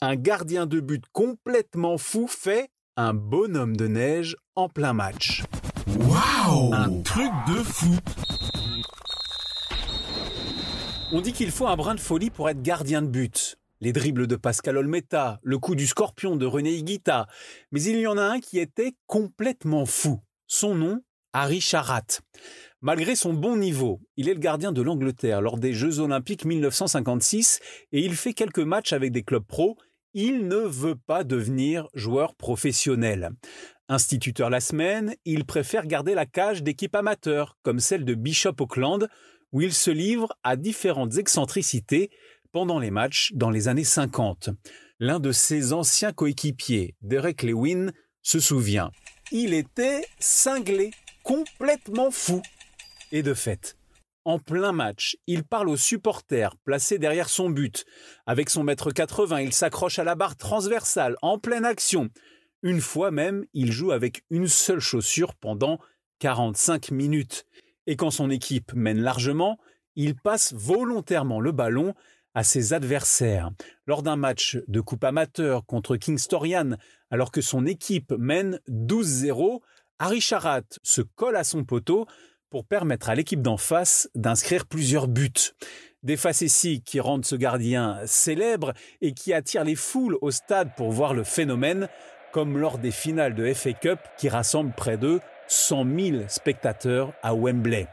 Un gardien de but complètement fou fait un bonhomme de neige en plein match. Waouh! Un truc de fou! On dit qu'il faut un brin de folie pour être gardien de but. Les dribbles de Pascal Olmeta, le coup du scorpion de René Higuita. Mais il y en a un qui était complètement fou. Son nom, Harry Sharrat. Malgré son bon niveau, il est le gardien de l'Angleterre lors des Jeux Olympiques 1956 et il fait quelques matchs avec des clubs pro. Il ne veut pas devenir joueur professionnel. Instituteur la semaine, il préfère garder la cage d'équipes amateurs, comme celle de Bishop Auckland, où il se livre à différentes excentricités pendant les matchs dans les années 50. L'un de ses anciens coéquipiers, Derek Lewin, se souvient. Il était cinglé, complètement fou. Et de fait, en plein match, il parle aux supporters placés derrière son but. Avec son mètre 80, il s'accroche à la barre transversale, en pleine action. Une fois même, il joue avec une seule chaussure pendant 45 minutes. Et quand son équipe mène largement, il passe volontairement le ballon à ses adversaires. Lors d'un match de coupe amateur contre Kingstorian, alors que son équipe mène 12-0, Harry Sharrat se colle à son poteau pour permettre à l'équipe d'en face d'inscrire plusieurs buts. Des facéties qui rendent ce gardien célèbre et qui attirent les foules au stade pour voir le phénomène, comme lors des finales de FA Cup qui rassemblent près de 100 000 spectateurs à Wembley.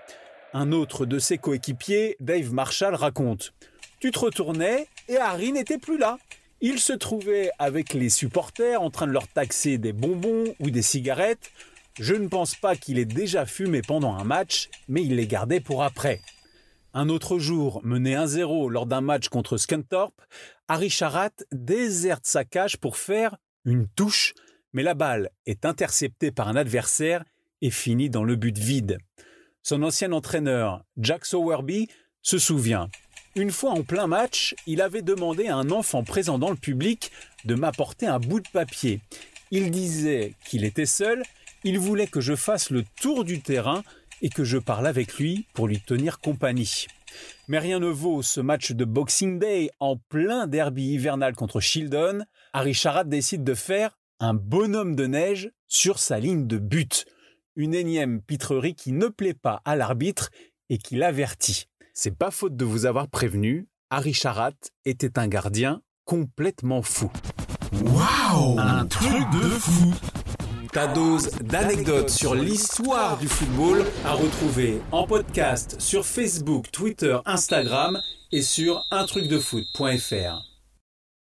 Un autre de ses coéquipiers, Dave Marshall, raconte « Tu te retournais et Harry n'était plus là. Il se trouvait avec les supporters en train de leur taxer des bonbons ou des cigarettes. Je ne pense pas qu'il ait déjà fumé pendant un match, mais il les gardait pour après. » Un autre jour, mené 1-0 lors d'un match contre Scunthorpe, Harry Sharrat déserte sa cage pour faire une touche, mais la balle est interceptée par un adversaire et finit dans le but vide. Son ancien entraîneur, Jack Sowerby, se souvient. Une fois en plein match, il avait demandé à un enfant présent dans le public de m'apporter un bout de papier. Il disait qu'il était seul, il voulait que je fasse le tour du terrain et que je parle avec lui pour lui tenir compagnie. Mais rien ne vaut ce match de Boxing Day en plein derby hivernal contre Shildon. Harry Sharrat décide de faire un bonhomme de neige sur sa ligne de but. Une énième pitrerie qui ne plaît pas à l'arbitre et qui l'avertit. C'est pas faute de vous avoir prévenu, Harry Sharrat était un gardien complètement fou. Waouh! Un truc de fou! Ta dose d'anecdotes sur l'histoire du football à retrouver en podcast sur Facebook, Twitter, Instagram et sur untrucdefoot.fr.